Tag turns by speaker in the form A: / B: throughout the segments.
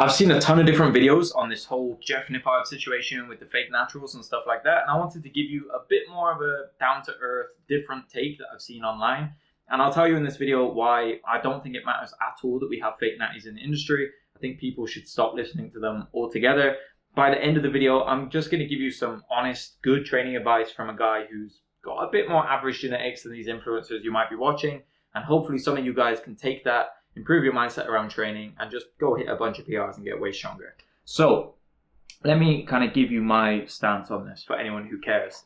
A: I've seen a ton of different videos on this whole Jeff Nippard situation with the fake naturals and stuff like that. And I wanted to give you a bit more of a down-to-earth, different take that I've seen online. And I'll tell you in this video why I don't think it matters at all that we have fake natties in the industry. I think people should stop listening to them altogether. By the end of the video, I'm just going to give you some honest, good training advice from a guy who's got a bit more average genetics than these influencers you might be watching. And hopefully some of you guys can take that, improve your mindset around training, and just go hit a bunch of PRs and get way stronger. So let me kind of give you my stance on this for anyone who cares.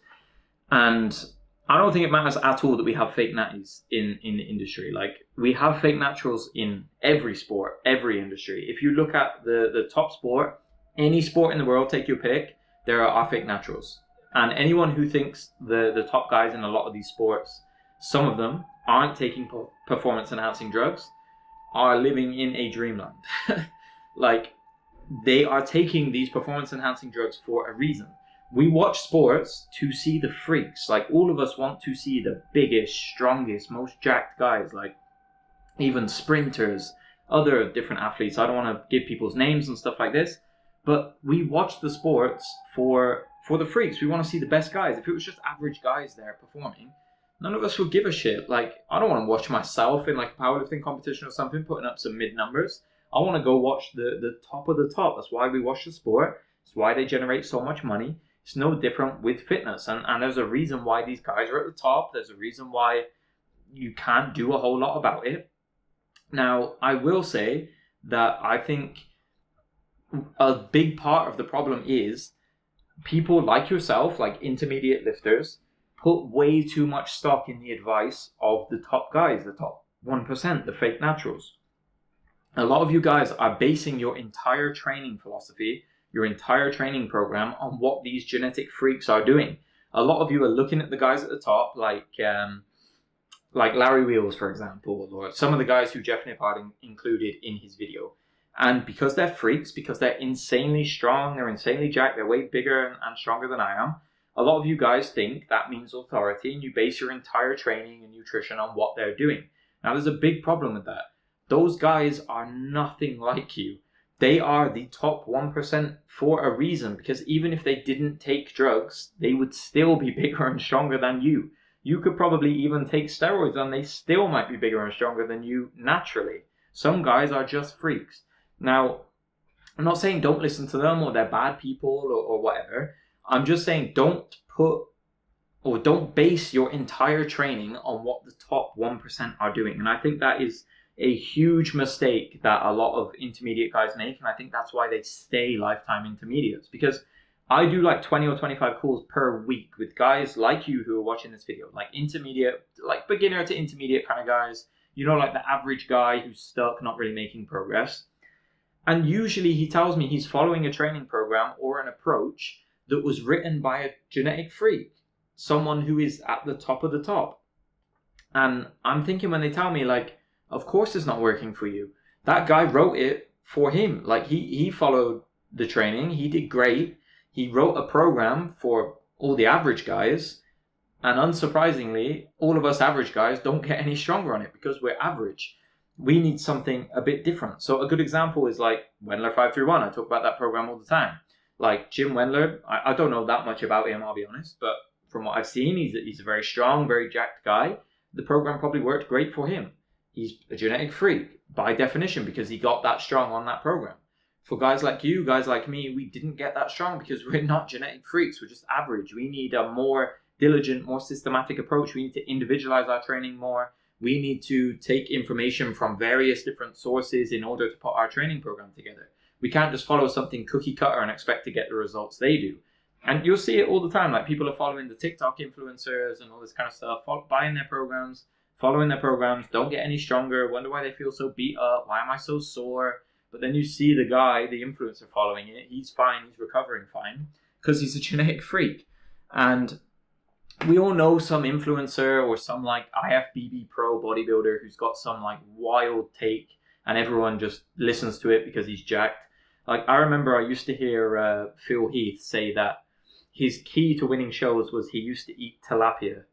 A: And I don't think it matters at all that we have fake natties in the industry. Like, we have fake naturals in every sport, every industry. If you look at the top sport, any sport in the world, take your pick, there are fake naturals. And anyone who thinks the top guys in a lot of these sports, some of them aren't taking performance enhancing drugs, are living in a dreamland. Like, they are taking these performance enhancing drugs for a reason. We watch sports to see the freaks. Like, all of us want to see the biggest, strongest, most jacked guys, like even sprinters, other different athletes. I don't want to give people's names and stuff like this, but we watch the sports for the freaks. We want to see the best guys. If it was just average guys there performing, none of us would give a shit. Like, I don't want to watch myself in like a powerlifting competition or something, putting up some mid numbers. I want to go watch the top of the top. That's why we watch the sport. It's why they generate so much money. It's no different with fitness. And there's a reason why these guys are at the top. There's a reason why you can't do a whole lot about it. Now, I will say that I think a big part of the problem is people like yourself, like intermediate lifters, put way too much stock in the advice of the top guys, the top 1%, the fake naturals. A lot of you guys are basing your entire training philosophy, your entire training program on what these genetic freaks are doing. A lot of you are looking at the guys at the top, like Larry Wheels, for example, or some of the guys who Jeff Nippard included in his video. And because they're freaks, because they're insanely strong, they're insanely jacked, they're way bigger and stronger than I am, a lot of you guys think that means authority, and you base your entire training and nutrition on what they're doing. Now, there's a big problem with that. Those guys are nothing like you. They are the top 1% for a reason, because even if they didn't take drugs, they would still be bigger and stronger than you. You could probably even take steroids and they still might be bigger and stronger than you naturally. Some guys are just freaks. Now, I'm not saying don't listen to them or they're bad people or whatever. I'm just saying don't base your entire training on what the top 1% are doing. And I think that is a huge mistake that a lot of intermediate guys make. And I think that's why they stay lifetime intermediates, because I do like 20 or 25 calls per week with guys like you who are watching this video, like intermediate, like beginner to intermediate kind of guys, you know, like the average guy who's stuck, not really making progress. And usually he tells me he's following a training program or an approach that was written by a genetic freak, someone who is at the top of the top. And I'm thinking when they tell me, like, of course it's not working for you. That guy wrote it for him. Like, he followed the training, he did great. He wrote a program for all the average guys, and unsurprisingly, all of us average guys don't get any stronger on it because we're average. We need something a bit different. So a good example is like Wendler 531. I talk about that program all the time. Like Jim Wendler, I don't know that much about him, I'll be honest, but from what I've seen, he's a very strong, very jacked guy. The program probably worked great for him. He's a genetic freak by definition because he got that strong on that program. For guys like you, guys like me, we didn't get that strong because we're not genetic freaks. We're just average. We need a more diligent, more systematic approach. We need to individualize our training more. We need to take information from various different sources in order to put our training program together. We can't just follow something cookie cutter and expect to get the results they do. And you'll see it all the time. Like, people are following the TikTok influencers and all this kind of stuff, buying their programs, following their programs, don't get any stronger, wonder why they feel so beat up, why am I so sore? But then you see the guy, the influencer following it, he's fine, he's recovering fine, because he's a genetic freak. And we all know some influencer or some like IFBB pro bodybuilder who's got some like wild take and everyone just listens to it because he's jacked. Like, I remember I used to hear Phil Heath say that his key to winning shows was he used to eat tilapia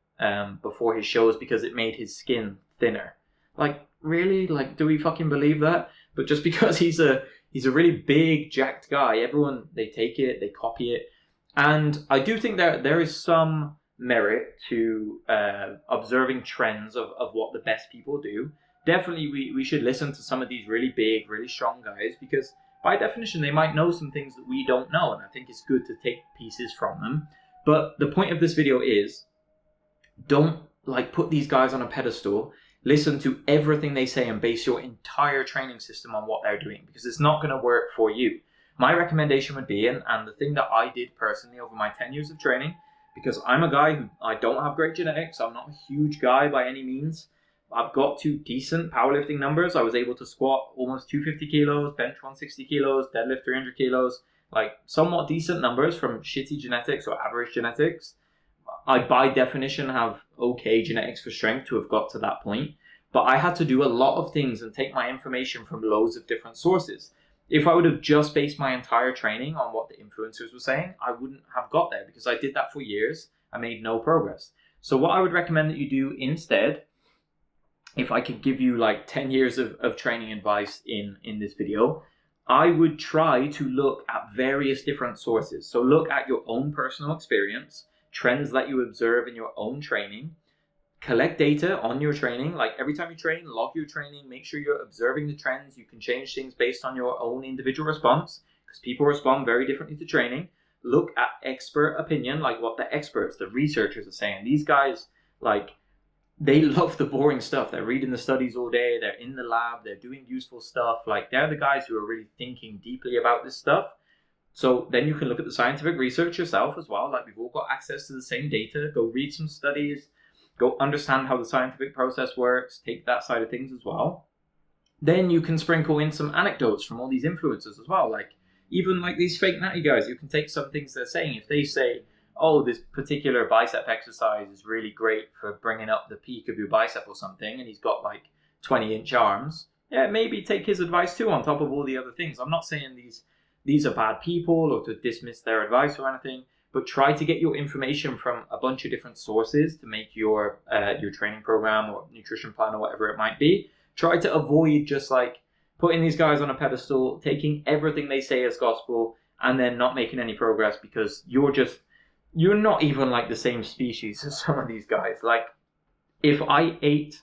A: before his shows because it made his skin thinner. Like, really? Like, do we fucking believe that? But just because he's a He's a really big, jacked guy. Everyone, they take it, they copy it. And I do think there is some merit to observing trends of what the best people do. Definitely, we should listen to some of these really big, really strong guys, because by definition, they might know some things that we don't know. And I think it's good to take pieces from them. But the point of this video is, don't like put these guys on a pedestal. Listen to everything they say and base your entire training system on what they're doing, because it's not going to work for you. My recommendation would be, and the thing that I did personally over my 10 years of training, because I'm a guy who, I don't have great genetics, I'm not a huge guy by any means. I've got to decent powerlifting numbers. I was able to squat almost 250 kilos, bench 160 kilos, deadlift 300 kilos, like somewhat decent numbers from shitty genetics or average genetics. I, by definition, have okay genetics for strength to have got to that point. But I had to do a lot of things and take my information from loads of different sources. If I would have just based my entire training on what the influencers were saying, I wouldn't have got there, because I did that for years. I made no progress. So what I would recommend that you do instead, if I could give you like 10 years of training advice in this video, I would try to look at various different sources. So look at your own personal experience, trends that you observe in your own training, collect data on your training. Like every time you train, log your training, make sure you're observing the trends. You can change things based on your own individual response, because people respond very differently to training. Look at expert opinion, like what the experts, the researchers are saying. These guys, like, they love the boring stuff. They're reading the studies all day. They're in the lab. They're doing useful stuff. Like, they're the guys who are really thinking deeply about this stuff. So then you can look at the scientific research yourself as well. Like, we've all got access to the same data. Go read some studies. Go understand how the scientific process works. Take that side of things as well. Then you can sprinkle in some anecdotes from all these influencers as well. Like, even like these fake natty guys, you can take some things they're saying. If they say, oh, this particular bicep exercise is really great for bringing up the peak of your bicep or something, and he's got like 20-inch arms, yeah, maybe take his advice too on top of all the other things. I'm not saying these are bad people or to dismiss their advice or anything, but try to get your information from a bunch of different sources to make your training program or nutrition plan or whatever it might be. Try to avoid just like putting these guys on a pedestal, taking everything they say as gospel, and then not making any progress, because you're not even like the same species as some of these guys. Like, if I ate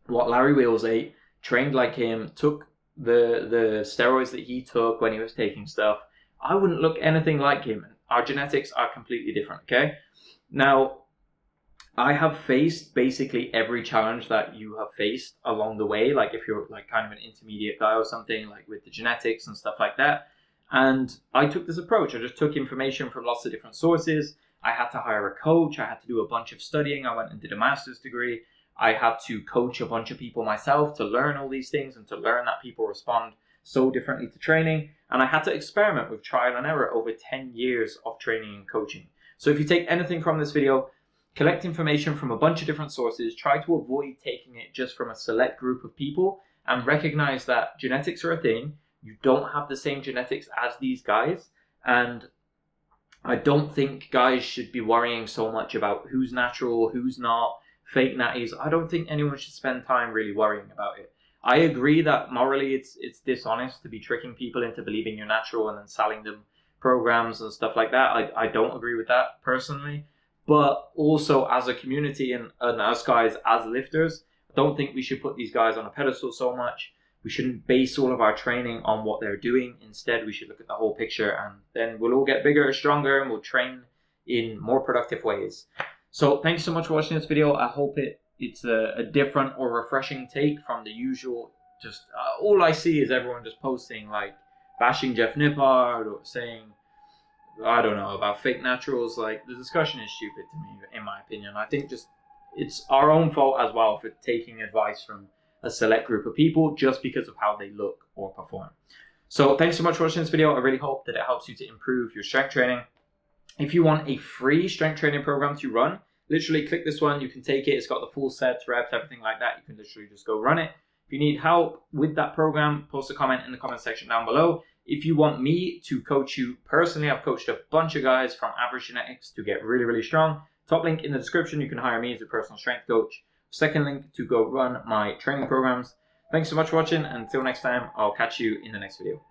A: what Larry Wheels ate, trained like him, took the steroids that he took when he was taking stuff, I wouldn't look anything like him. Our genetics are completely different, okay? Now, I have faced basically every challenge that you have faced along the way. Like, if you're like kind of an intermediate guy or something, like with the genetics and stuff like that. And I took this approach. I just took information from lots of different sources. I had to hire a coach. I had to do a bunch of studying. I went and did a master's degree. I had to coach a bunch of people myself to learn all these things and to learn that people respond so differently to training. And I had to experiment with trial and error over 10 years of training and coaching. So if you take anything from this video, collect information from a bunch of different sources. Try to avoid taking it just from a select group of people, and recognize that genetics are a thing. You don't have the same genetics as these guys, and I don't think guys should be worrying so much about who's natural, who's not, fake natties. I don't think anyone should spend time really worrying about it. I agree that morally it's dishonest to be tricking people into believing you're natural and then selling them programs and stuff like that. I don't agree with that personally. But also as a community and us guys as lifters, I don't think we should put these guys on a pedestal so much. We shouldn't base all of our training on what they're doing. Instead, we should look at the whole picture, and then we'll all get bigger, stronger, and we'll train in more productive ways. So thank you so much for watching this video. I hope it's a different or refreshing take from the usual. Just all I see is everyone just posting like bashing Jeff Nippard or saying, I don't know, about fake naturals. Like, the discussion is stupid to me, in my opinion. I think just it's our own fault as well for taking advice from a select group of people just because of how they look or perform. So thanks so much for watching this video. I really hope that it helps you to improve your strength training. If you want a free strength training program to run, literally click this one. You can take it. It's got the full sets, reps, everything like that. You can literally just go run it. If you need help with that program, post a comment in the comment section down below. If you want me to coach you personally, I've coached a bunch of guys from average genetics to get really, really strong. Top link in the description. You can hire me as a personal strength coach. Second link to go run my training programs. Thanks so much for watching. Until next time, I'll catch you in the next video.